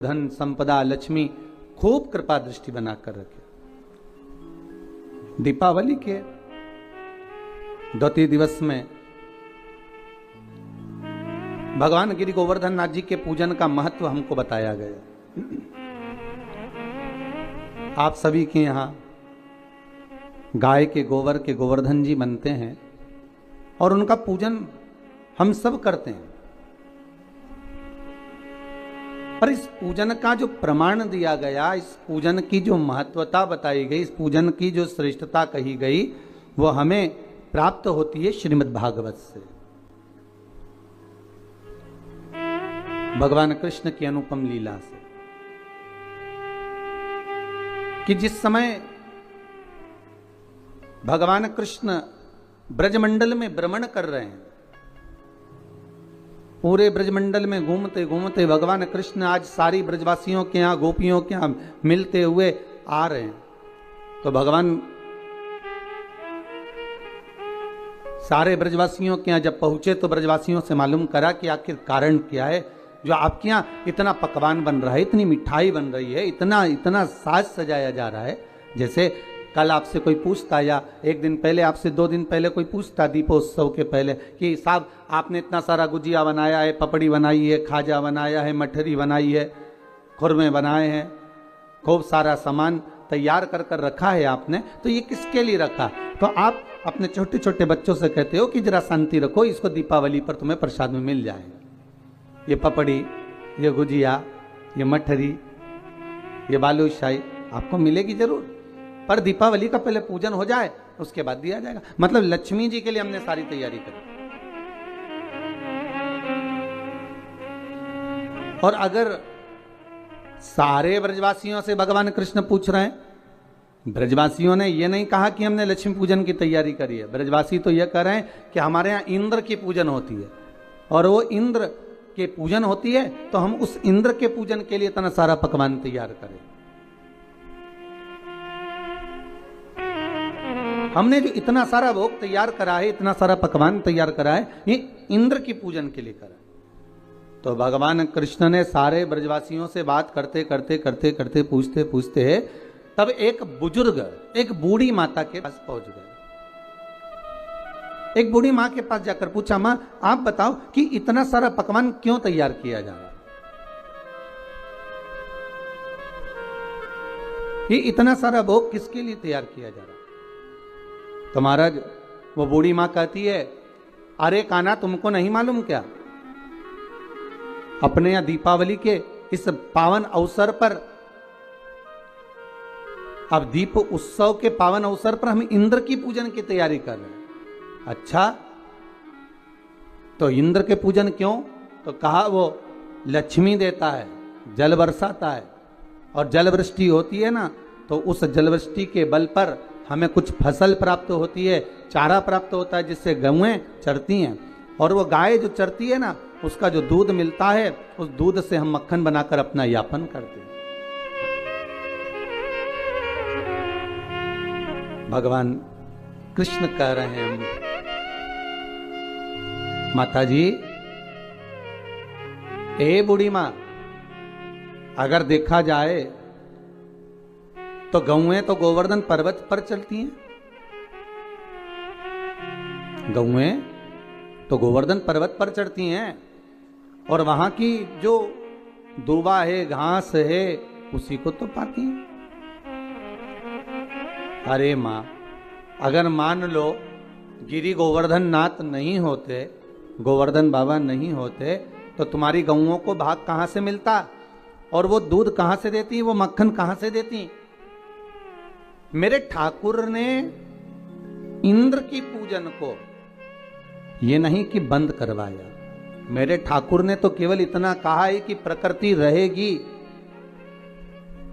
धन संपदा लक्ष्मी खूब कृपा दृष्टि बनाकर रखे। दीपावली के द्वितीय दिवस में भगवान गिरि गोवर्धन नाथ जी के पूजन का महत्व हमको बताया गया। आप सभी के यहाँ गाय के गोबर के गोवर्धन जी बनते हैं और उनका पूजन हम सब करते हैं, पर इस पूजन का जो प्रमाण दिया गया, इस पूजन की जो महत्वता बताई गई, इस पूजन की जो श्रेष्ठता कही गई, वो हमें प्राप्त होती है श्रीमद् भागवत से। भगवान कृष्ण की अनुपम लीला से, कि जिस समय भगवान कृष्ण ब्रजमंडल में भ्रमण कर रहे हैं, पूरे ब्रजमंडल में घूमते घूमते भगवान कृष्ण आज सारी ब्रजवासियों के यहाँ, गोपियों के यहाँ मिलते हुए आ रहे हैं, तो भगवान सारे ब्रजवासियों के यहाँ जब पहुंचे तो ब्रजवासियों से मालूम करा कि आखिर कारण क्या है जो आपके यहाँ इतना पकवान बन रहा है, इतनी मिठाई बन रही है, इतना इतना साज सजाया जा रहा है। जैसे कल आपसे कोई पूछता, या एक दिन पहले आपसे 2 दिन पहले कोई पूछता दीपोत्सव के पहले कि साहब आपने इतना सारा गुजिया बनाया है, पपड़ी बनाई है, खाजा बनाया है, मठरी बनाई है, खुरमे बनाए हैं, खूब सारा सामान तैयार कर कर रखा है आपने, तो ये किसके लिए रखा? तो आप अपने छोटे छोटे बच्चों से कहते हो कि जरा शांति रखो, इसको दीपावली पर तुम्हें प्रसाद में मिल जाएगा। ये पपड़ी, ये गुजिया, ये मठरी, ये बालूशाही आपको मिलेगी जरूर, पर दीपावली का पहले पूजन हो जाए उसके बाद दिया जाएगा। मतलब लक्ष्मी जी के लिए हमने सारी तैयारी करी। और अगर सारे ब्रजवासियों से भगवान कृष्ण पूछ रहे हैं, ब्रजवासियों ने ये नहीं कहा कि हमने लक्ष्मी पूजन की तैयारी करी है, ब्रजवासी तो ये कह रहे हैं कि हमारे यहाँ इंद्र की पूजन होती है और वो इंद्र के पूजन होती है, तो हम उस इंद्र के पूजन के लिए इतना सारा पकवान तैयार करें। हमने जो इतना सारा भोग तैयार करा है, इतना सारा पकवान तैयार करा है, ये इंद्र की पूजन के लिए करा। तो भगवान कृष्ण ने सारे ब्रजवासियों से बात करते करते करते करते पूछते पूछते तब एक बुजुर्ग, एक बूढ़ी माता के पास पहुंच गए। एक बूढ़ी मां के पास जाकर पूछा, मां आप बताओ कि इतना सारा पकवान क्यों तैयार किया जा रहा है? ये इतना सारा भोग किसके लिए तैयार किया जा रहा है? तो महाराज वो बूढ़ी मां कहती है, अरे कान्हा तुमको नहीं मालूम क्या, अपने यहां दीपावली के इस पावन अवसर पर, अब दीप उत्सव के पावन अवसर पर हम इंद्र की पूजन की तैयारी कर रहे हैं। अच्छा, तो इंद्र के पूजन क्यों? तो कहा वो लक्ष्मी देता है, जल बरसाता है, और जल वृष्टि होती है ना, तो उस जल वृष्टि के बल पर हमें कुछ फसल प्राप्त होती है, चारा प्राप्त होता है, जिससे गौएं चरती हैं, और वो गाय जो चरती है ना, उसका जो दूध मिलता है, उस दूध से हम मक्खन बनाकर अपना यापन करते हैं। भगवान कृष्ण कह रहे हैं, माता जी, ए बूढ़ी मां, अगर देखा जाए तो गौएं तो गोवर्धन पर्वत पर चलती हैं, गौएं तो गोवर्धन पर्वत पर चढ़ती हैं, और वहां की जो दूबा है, घास है, उसी को तो पाती हैं। अरे मां, अगर मान लो गिरि गोवर्धन नाथ नहीं होते, गोवर्धन बाबा नहीं होते, तो तुम्हारी गौओं को भाग कहां से मिलता, और वो दूध कहां से देती, वो मक्खन कहां से देती? मेरे ठाकुर ने इंद्र की पूजन को ये नहीं कि बंद करवाया, मेरे ठाकुर ने तो केवल इतना कहा है कि प्रकृति रहेगी,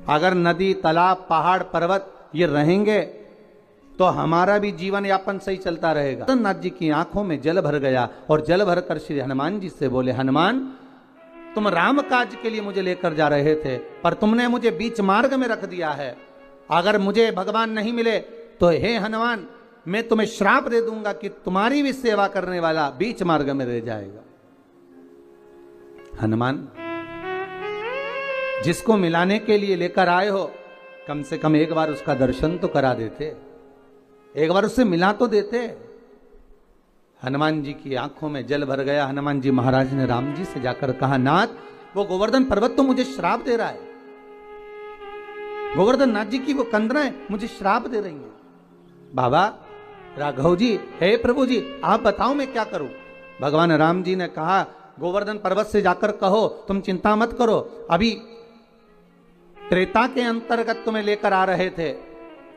अगर नदी, तालाब, पहाड़, पर्वत ये रहेंगे तो हमारा भी जीवन यापन सही चलता रहेगा। तो नाथ जी की आंखों में जल भर गया, और जल भर कर श्री हनुमान जी से बोले, हनुमान तुम राम काज के लिए मुझे लेकर जा रहे थे, पर तुमने मुझे बीच मार्ग में रख दिया है। अगर मुझे भगवान नहीं मिले तो हे हनुमान, मैं तुम्हें श्राप दे दूंगा कि तुम्हारी भी सेवा करने वाला बीच मार्ग में रह जाएगा। हनुमान जिसको मिलाने के लिए लेकर आए हो, कम से कम एक बार उसका दर्शन तो करा देते, एक बार उससे मिला तो देते। हनुमान जी की आंखों में जल भर गया। हनुमान जी महाराज ने राम जी से जाकर कहा, नाथ, वो गोवर्धन पर्वत तो मुझे श्राप दे रहा है, गोवर्धन नाथ जी की वो कंदराएं मुझे श्राप दे रही हैं। बाबा राघव जी, हे प्रभु जी, आप बताओ मैं क्या करूं। भगवान राम जी ने कहा, गोवर्धन पर्वत से जाकर कहो तुम चिंता मत करो, अभी त्रेता के अंतर्गत तुम्हें लेकर आ रहे थे,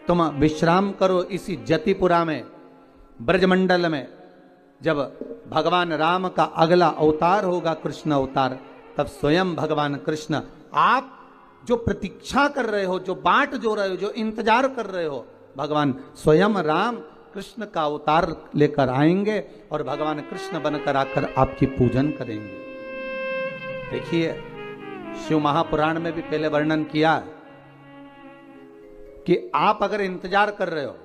तुम विश्राम करो इसी जतिपुरा में, ब्रजमंडल में। जब भगवान राम का अगला अवतार होगा कृष्ण अवतार, तब स्वयं भगवान कृष्ण, आप जो प्रतीक्षा कर रहे हो, जो बाट जो रहे हो, जो इंतजार कर रहे हो, भगवान स्वयं राम कृष्ण का अवतार लेकर आएंगे और भगवान कृष्ण बनकर आकर आपकी पूजन करेंगे। देखिए, शिव महापुराण में भी पहले वर्णन किया कि आप अगर इंतजार कर रहे हो,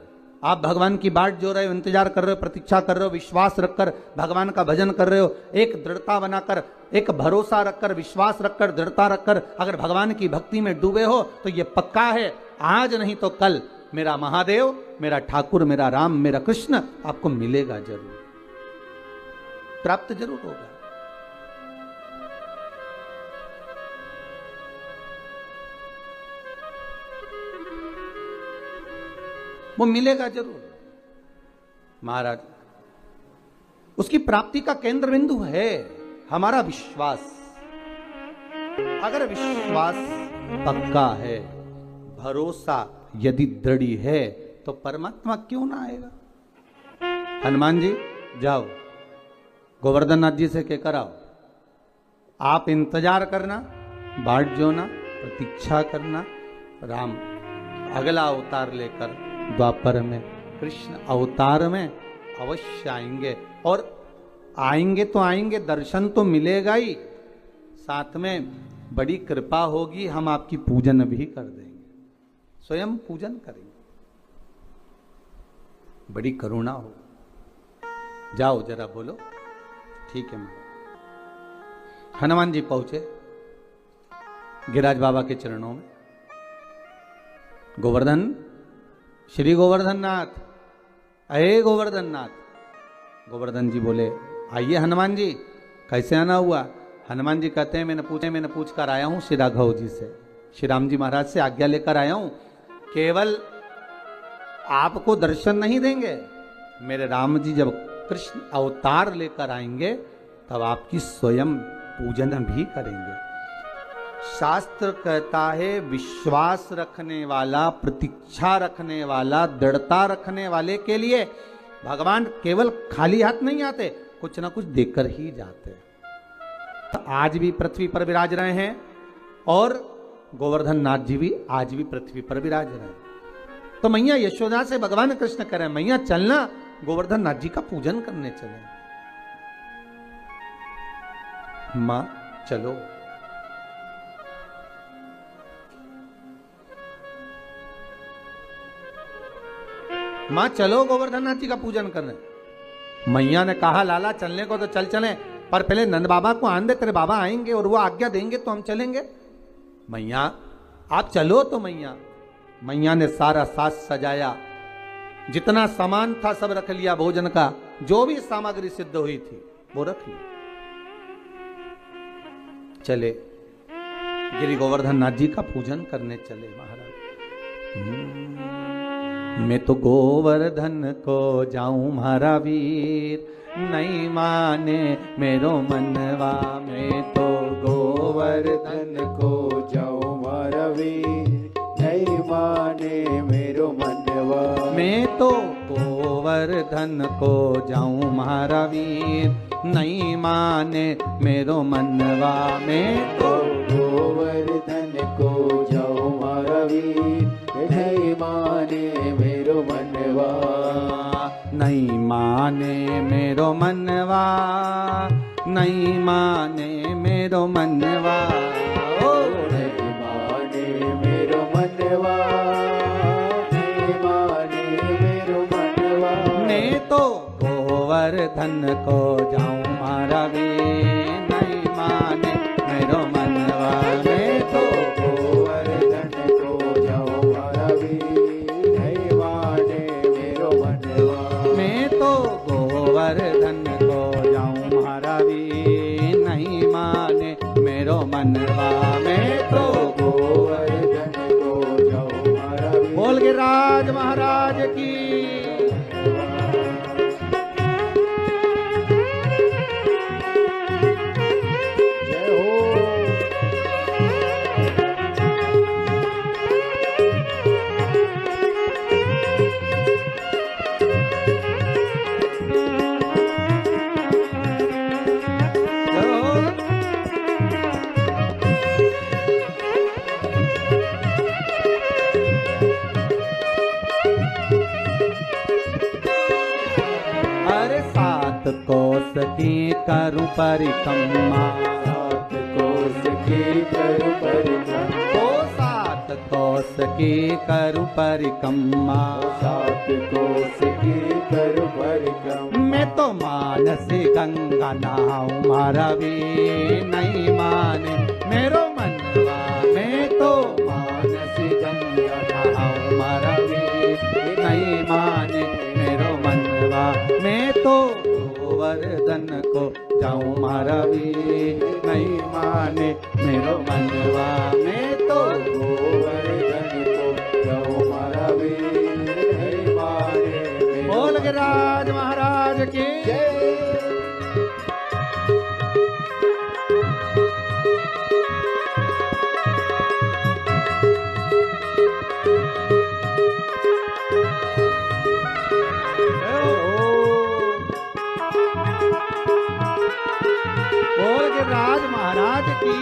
आप भगवान की बाट जो रहे हो, इंतजार कर रहे हो, प्रतीक्षा कर रहे हो, विश्वास रखकर भगवान का भजन कर रहे हो, एक दृढ़ता बनाकर, एक भरोसा रखकर, विश्वास रखकर, दृढ़ता रखकर अगर भगवान की भक्ति में डूबे हो, तो ये पक्का है, आज नहीं तो कल मेरा महादेव, मेरा ठाकुर, मेरा राम, मेरा कृष्ण आपको मिलेगा जरूर, प्राप्त जरूर होगा। वो मिलेगा जरूर महाराज। उसकी प्राप्ति का केंद्र बिंदु है हमारा विश्वास। अगर विश्वास पक्का है, भरोसा यदि दृढ़ है, तो परमात्मा क्यों ना आएगा। हनुमान जी जाओ, गोवर्धन नाथ जी से कहकर आओ, आप इंतजार करना, बाट जोना, प्रतीक्षा करना, राम अगला अवतार लेकर द्वापर में, कृष्ण अवतार में अवश्य आएंगे। और आएंगे तो आएंगे, दर्शन तो मिलेगा ही, साथ में बड़ी कृपा होगी, हम आपकी पूजन भी कर देंगे, स्वयं पूजन करेंगे, बड़ी करुणा हो। जाओ जरा बोलो, ठीक है। हनुमान जी पहुंचे गिरिराज बाबा के चरणों में। गोवर्धन, श्री गोवर्धन नाथ, अहे गोवर्धन नाथ। गोवर्धन जी बोले, आइए हनुमान जी, कैसे आना हुआ। हनुमान जी कहते हैं, मैंने पूछ कर आया हूं श्री राघव जी से, श्री राम जी महाराज से आज्ञा लेकर आया हूं, केवल आपको दर्शन नहीं देंगे, मेरे राम जी जब कृष्ण अवतार लेकर आएंगे तब आपकी स्वयं पूजन भी करेंगे। शास्त्र कहता है, विश्वास रखने वाला, प्रतीक्षा रखने वाला, दृढ़ता रखने वाले के लिए भगवान केवल खाली हाथ नहीं आते, कुछ ना कुछ देकर ही जाते। आज भी पृथ्वी पर विराज रहे हैं और गोवर्धन नाथ जी भी आज भी पृथ्वी पर विराज रहे हैं। तो मैया यशोदा से भगवान कृष्ण करें, मैया चलना, गोवर्धन नाथ जी का पूजन करने चले। मां चलो। मां चलो गोवर्धन नाथ जी का पूजन करने। मैया ने कहा, लाला चलने को तो चल चले, पर पहले नंद बाबा को आन दे, तेरे बाबा आएंगे और वो आज्ञा देंगे तो हम चलेंगे। मैया आप चलो। तो मैया ने सारा साज सजाया, जितना सामान था सब रख लिया, भोजन का जो भी सामग्री सिद्ध हुई थी वो रख ली। चले गिरि गोवर्धन नाथ जी का पूजन करने चले। महाराज, मैं तो गोवर्धन को जाऊं मारा वीर, नहीं माने मेरो मनवा। मैं तो गोवर्धन को जाऊं मारा वीर, नहीं माने मेरो मनवा। मैं तो गोवर्धन को जाऊं मारा वीर, नहीं माने मेरो मनवा। मैं तो गोवर्धन को जाऊं मारा वीर, नहीं माने मेरो मनवा। नहीं माने मेरो मनवा, नहीं माने मेरो मनवा। ओ नहीं माने मेरो मनवा, नहीं माने मेरो मनवा। मैं तो गोवर्धन को जाऊं मारा वीर, नहीं माने मेरो मनवा। मैं तो की करूं परिक्रमा, 7 कोस की करूं परिक्रमा, ओ 7 कोस की करूं परिक्रमा, 7 कोस की करूं परिक्रमा। मैं तो मानसी गंगा नहाऊं मारा भी नहीं माने मेरो मनवा, मैं तो मानसी गंगा नहाऊं मारा भी नहीं माने मेरो मनवा, मैं तो गोवर्धन को जाऊं मारा भी नहीं माने मेरो मनवा, मैं तो गोवर्धन को जाऊं मारा भी नहीं माने। बोल गिरिराज महाराज की जय। बोल गिरिराज महाराज की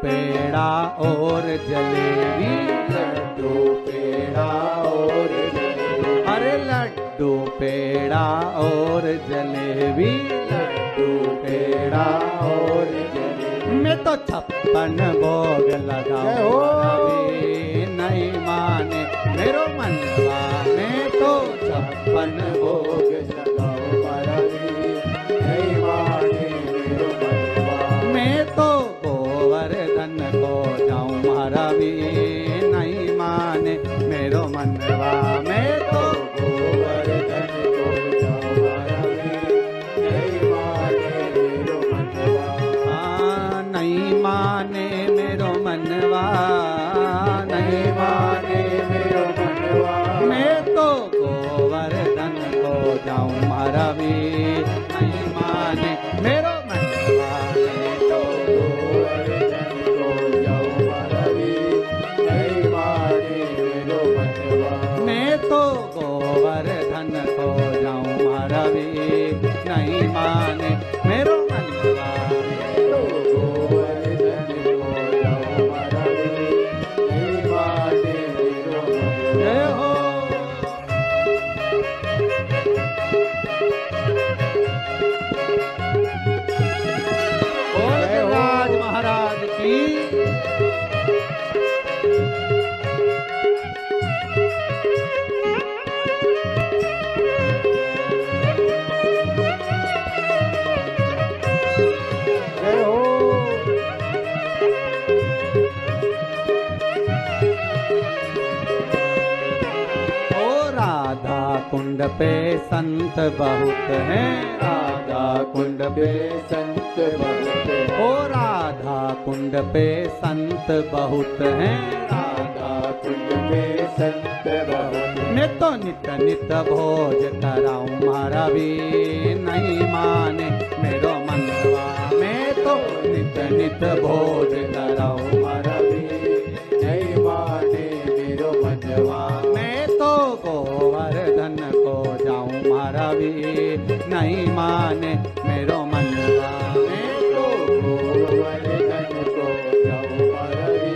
पेड़ा और जलेबी, लड्डू पेड़ा और जलेबी, अरे लड्डू पेड़ा और जलेबी, लड्डू पेड़ा और जलेबी, मैं तो 56 भोग लगाऊं अभी नहीं माने मेरो मनवा, मैं तो 56 भोग लगाओ मारा भी नहीं माने मेरो मनवा, मैं तो गोवर्धन को जाऊं मारा भी नहीं माने मेरो मनवा, मैं तो गोवर्धन को जाऊं मारा भी नहीं माने मेरो मनवा, नहीं माने मेरो मनवा, नहीं माने मेरो मनवा, मैं तो गोवर्धन को जाऊं मारा भी नहीं माने मेरो मनवा, मैं तो गोवर्धन को जाऊं मारा भी नहीं माने मेरो मनवा, मैं तो गोवर्धन को जाऊं मारा भी नहीं माने मेरो मनवा, तो गोवर्धन को जाऊं मारा भी नहीं माने मेरो मनवा। जय हो। बोल गिरिराज महाराज की जय हो। ओ राधा कुंड पे संत बहुत हैं, राधा कुंड पे संत बहुत हैं, ओ राधा कुंड पे संत बहुत हैं, राधा कुंड पे संत बहुत हैं, मैं तो नित नित भोज कराऊं मारा भी नहीं माने मेरो मनवा, मैं तो नित नित भोज कराऊं मारा भी नहीं माने मेरो मनवा, मैं तो गोवर्धन को जाऊं मारा भी नहीं माने मेरो मनवा, मैं तो गोवर्धन को जाऊं मारा भी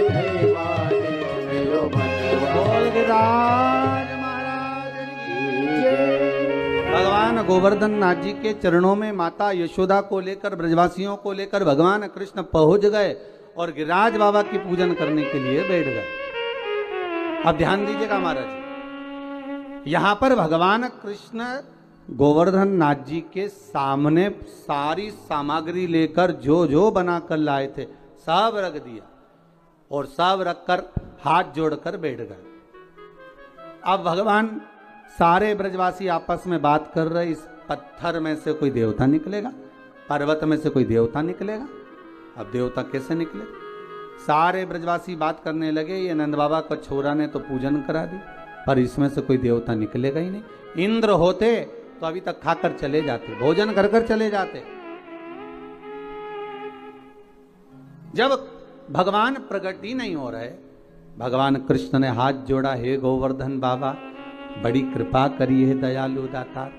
नहीं माने मेरो मनवा। बोल गिरिराज महाराज की जय। भगवान गोवर्धन नाथ जी के चरणों में माता यशोदा को लेकर ब्रजवासियों को लेकर भगवान कृष्ण पहुंच गए और गिरिराज बाबा की पूजन करने के लिए बैठ गए। अब ध्यान दीजिएगा महाराज, यहां पर भगवान कृष्ण गोवर्धन नाथ जी के सामने सारी सामग्री लेकर जो जो बनाकर लाए थे सब रख दिया और सब रखकर हाथ जोड़कर बैठ गए। अब भगवान सारे ब्रजवासी आपस में बात कर रहे, इस पत्थर में से कोई देवता निकलेगा, पर्वत में से कोई देवता निकलेगा। अब देवता कैसे निकले? सारे ब्रजवासी बात करने लगे, ये नंद बाबा का छोरा ने तो पूजन करा दी, पर इसमें से कोई देवता निकलेगा ही नहीं। इंद्र होते तो अभी तक खाकर चले जाते, भोजन कर कर चले जाते। जब भगवान प्रकट ही नहीं हो रहे, भगवान कृष्ण ने हाथ जोड़ा, हे गोवर्धन बाबा बड़ी कृपा करिए दयालु दाता,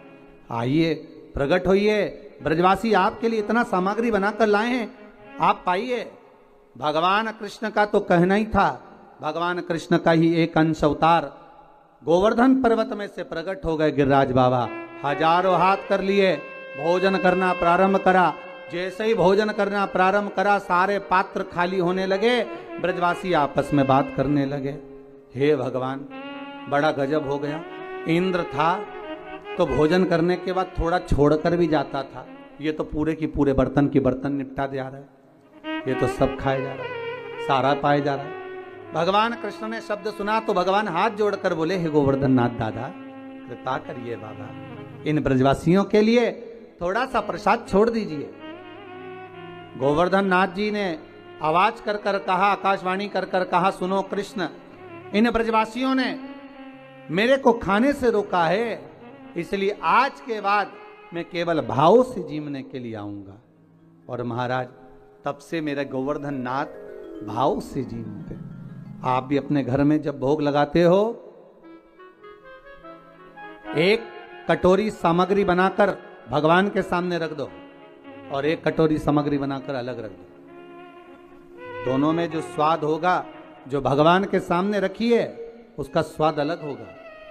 आइए प्रकट होइए, ब्रजवासी आपके लिए इतना सामग्री बनाकर लाए हैं, आप पाइए। भगवान कृष्ण का तो कहना ही था, भगवान कृष्ण का ही एक अंश अवतार गोवर्धन पर्वत में से प्रकट हो गए गिरिराज बाबा। हजारों हाथ कर लिए, भोजन करना प्रारंभ करा। जैसे ही भोजन करना प्रारंभ करा, सारे पात्र खाली होने लगे, ब्रजवासी आपस में बात करने लगे। हे भगवान, बड़ा गजब हो गया। इंद्र था तो भोजन करने के बाद थोड़ा छोड़कर भी जाता था, ये तो पूरे की पूरे बर्तन की बर्तन निपटा दे रहा है, ये तो सब खाया जा रहा है, सारा पाया जा रहा है। भगवान कृष्ण ने शब्द सुना तो भगवान हाथ जोड़कर बोले, हे गोवर्धन नाथ दादा कृपा करिए बाबा, इन ब्रजवासियों के लिए थोड़ा सा प्रसाद छोड़ दीजिए। गोवर्धन नाथ जी ने आवाज कर कर कहा, आकाशवाणी कर कर कहा, सुनो कृष्ण, इन ब्रजवासियों ने मेरे को खाने से रोका है, इसलिए आज के बाद मैं केवल भाव से जीवने के लिए आऊंगा। और महाराज तब से मेरे गोवर्धन नाथ भाव से जीवते। आप भी अपने घर में जब भोग लगाते हो, एक कटोरी सामग्री बनाकर भगवान के सामने रख दो और एक कटोरी सामग्री बनाकर अलग रख दो। दोनों में जो स्वाद होगा, जो भगवान के सामने रखी है उसका स्वाद अलग होगा,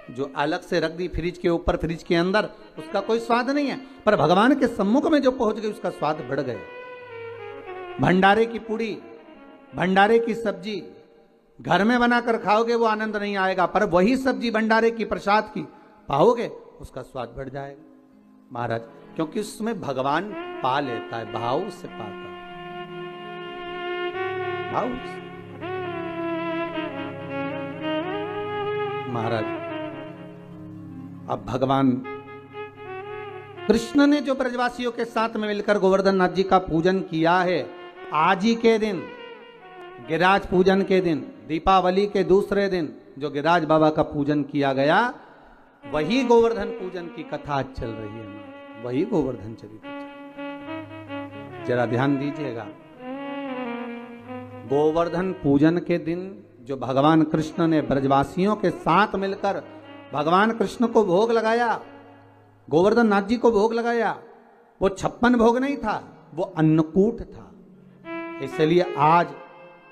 जो अलग से रख दी फ्रिज के ऊपर, फ्रिज के अंदर, उसका कोई स्वाद नहीं है, पर भगवान के सम्मुख में जो पहुंच गई उसका स्वाद बढ़ गया। भंडारे की पूड़ी, भंडारे की सब्जी घर में बनाकर खाओगे वो आनंद नहीं आएगा, पर वही सब्जी भंडारे की प्रसाद की पाओगे उसका स्वाद बढ़ जाएगा महाराज, क्योंकि उसमें भगवान पा लेता है, भाव से पाता है, भाव से। महाराज अब भगवान कृष्ण ने जो ब्रजवासियों के साथ में मिलकर गोवर्धन नाथ जी का पूजन किया है, आज ही के दिन गिरिराज पूजन के दिन, दीपावली के दूसरे दिन जो गिरिराज बाबा का पूजन किया गया, वही गोवर्धन पूजन की कथा आज चल रही है, वही गोवर्धन चरित्र। जरा ध्यान दीजिएगा, गोवर्धन पूजन के दिन जो भगवान कृष्ण ने ब्रजवासियों के साथ मिलकर भगवान कृष्ण को भोग लगाया, गोवर्धन नाथ जी को भोग लगाया, वो 56 भोग नहीं था, वो अन्नकूट था। इसलिए आज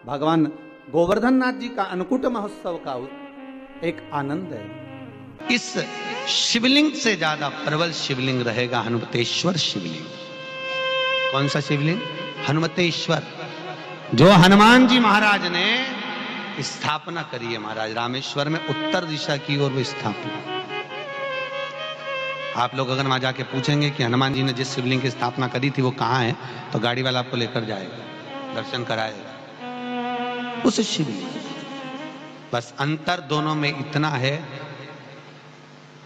भगवान गोवर्धन नाथ जी का अन्नकूट महोत्सव का एक आनंद है। इस शिवलिंग से ज्यादा प्रबल शिवलिंग रहेगा हनुमतेश्वर शिवलिंग। कौन सा शिवलिंग? हनुमतेश्वर, जो हनुमान जी महाराज ने स्थापना करी है महाराज रामेश्वर में, उत्तर दिशा की ओर वो स्थापना। आप लोग अगर वहां जाके पूछेंगे कि हनुमान जी ने जिस शिवलिंग की स्थापना करी थी वो कहाँ है, तो गाड़ी वाला आपको लेकर जाएगा, दर्शन कराएगा उस शिवलिंग। बस अंतर दोनों में इतना है,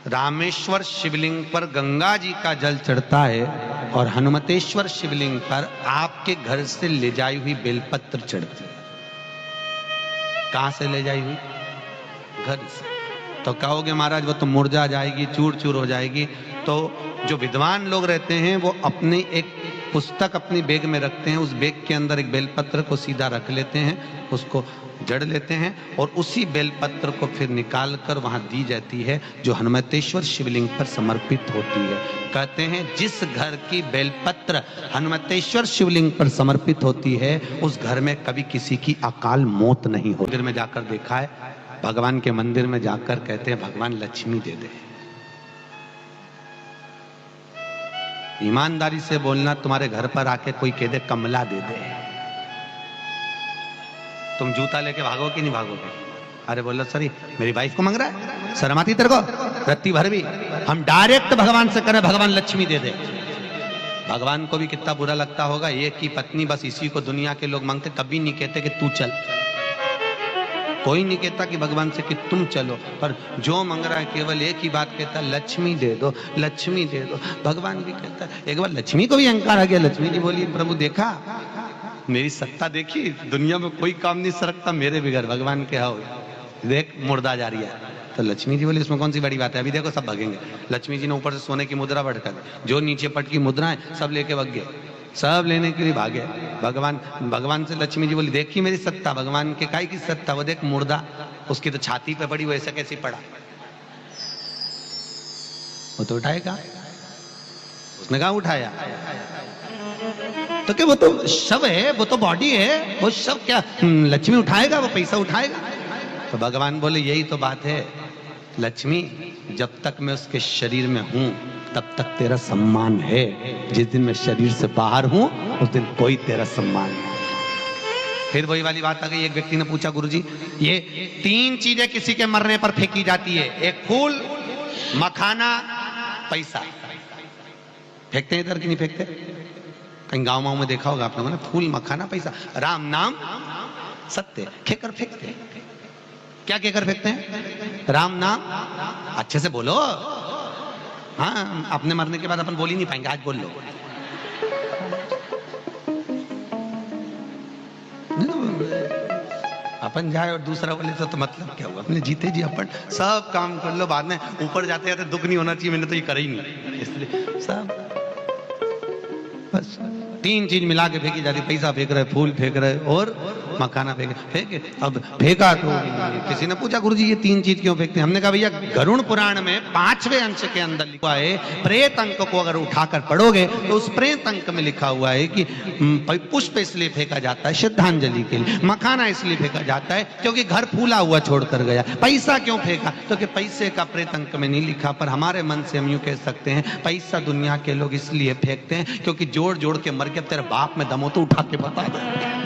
रामेश्वर शिवलिंग पर गंगा जी का जल चढ़ता है और हनुमतेश्वर शिवलिंग पर आपके घर से ले जाई हुई बेलपत्र चढ़ती है। कहां से ले जाई हुई? घर से। तो कहोगे महाराज वो तो मुरझा जाएगी, चूर चूर हो जाएगी। तो जो विद्वान लोग रहते हैं वो अपनी एक पुस्तक अपनी बैग में रखते हैं, उस बैग के अंदर एक बेलपत्र को सीधा रख लेते हैं, उसको जड़ लेते हैं और उसी बेलपत्र को फिर निकाल कर वहां दी जाती है, जो हनुमतेश्वर शिवलिंग पर समर्पित होती है। कहते हैं जिस घर की बेलपत्र हनुमतेश्वर शिवलिंग पर समर्पित होती है, उस घर में कभी किसी की अकाल मौत नहीं होती। मंदिर में जाकर देखा है, भगवान के मंदिर में जाकर कहते हैं भगवान लक्ष्मी दे दे। ईमानदारी से बोलना, तुम्हारे घर पर आके कोई कह दे कमला दे दे, तुम जूता लेके भागो कि नहीं भागोगे? अरे बोलो सरी मेरी वाइफ को मांग रहा है, शर्म आती तेरे को? रत्ती भर भी हम डायरेक्ट भगवान से करें भगवान लक्ष्मी दे दे। भगवान को भी कितना बुरा लगता होगा, एक ही पत्नी, बस इसी को दुनिया के लोग मांगते, कभी नहीं कहते कि तू चल, कोई नहीं कहता कि भगवान से कि तुम चलो, पर जो मांग रहा है केवल एक ही बात कहता, लक्ष्मी दे दो, लक्ष्मी दे दो। भगवान भी कहता है, एक बार लक्ष्मी को भी अहंकार आ गया, लक्ष्मी जी बोली प्रभु देखा मेरी सत्ता देखी, दुनिया में कोई काम नहीं सरकता मेरे बगैर, भगवान के हो देख मुर्दा जा रही है। तो लक्ष्मी जी बोले इसमें कौन सी बड़ी बात है, अभी देखो सब भागेंगे। लक्ष्मी जी ने ऊपर से सोने की मुद्रा पटका दी, जो नीचे पट की मुद्रा है सब लेके भाग गए, सब लेने के लिए भागे। भगवान से लक्ष्मी जी बोली देखी मेरी सत्ता, भगवान के काय की सत्ता, वो देख मुर्दा, उसकी तो छाती पे पड़ी, वो ऐसा कैसे पड़ा, वो तो उठाएगा, उसने कहा उठाया, तो क्या वो तो शव है, वो तो बॉडी है, वो शव क्या लक्ष्मी उठाएगा, वो पैसा उठाएगा। तो भगवान बोले यही तो बात है लक्ष्मी, जब तक मैं उसके शरीर में हूं तब तक तेरा सम्मान है, जिस दिन मैं शरीर से बाहर हूं उस दिन कोई तेरा सम्मान नहीं। फिर वही वाली बात आ गई, एक व्यक्ति ने पूछा गुरुजी ये 3 चीजें किसी के मरने पर फेंकी जाती है, एक फूल, मखाना, पैसा, फेंकते हैं इधर कि नहीं फेंकते? कहीं गाँव में देखा होगा आप लोगों ने, फूल, मखाना, पैसा, राम नाम सत्य, खेकर फेंकते हैं। क्या कहकर फेंकते हैं? राम नाम, अच्छे से बोलो, हाँ अपने मरने के बाद अपन बोल ही नहीं पाएंगे, आज बोल लो। अपन जाए और दूसरा बोले तो मतलब क्या हुआ, अपने जीते जी अपन सब काम कर लो, बाद में ऊपर जाते जाते दुख नहीं होना चाहिए, मैंने तो ये करा ही नहीं, इसलिए सब बस 3 चीज मिला के फेंकी जाती, पैसा फेंक रहे, फूल फेंक रहे और मखाना फेंके। अब फेंका तो किसी ने पूछा गुरुजी ये 3 चीज क्यों फेंकते हैं? हमने कहा भैया गरुड़ पुराण में 5वें अंश के अंदर लिखा है, प्रेत अंक को अगर उठाकर पढ़ोगे तो उस प्रेत अंक में लिखा हुआ है कि पुष्प इसलिए फेंका जाता है श्रद्धांजलि के लिए, मखाना इसलिए फेंका जाता है क्योंकि घर फूला हुआ छोड़कर गया, पैसा क्यों फेंका तो कि पैसे का प्रेत अंक में नहीं लिखा, पर हमारे मन से हम यूं कह सकते हैं पैसा दुनिया के लोग इसलिए फेंकते हैं क्योंकि जोड़ जोड़ के मर के तेरे बाप में दम हो तो उठा के बता दो।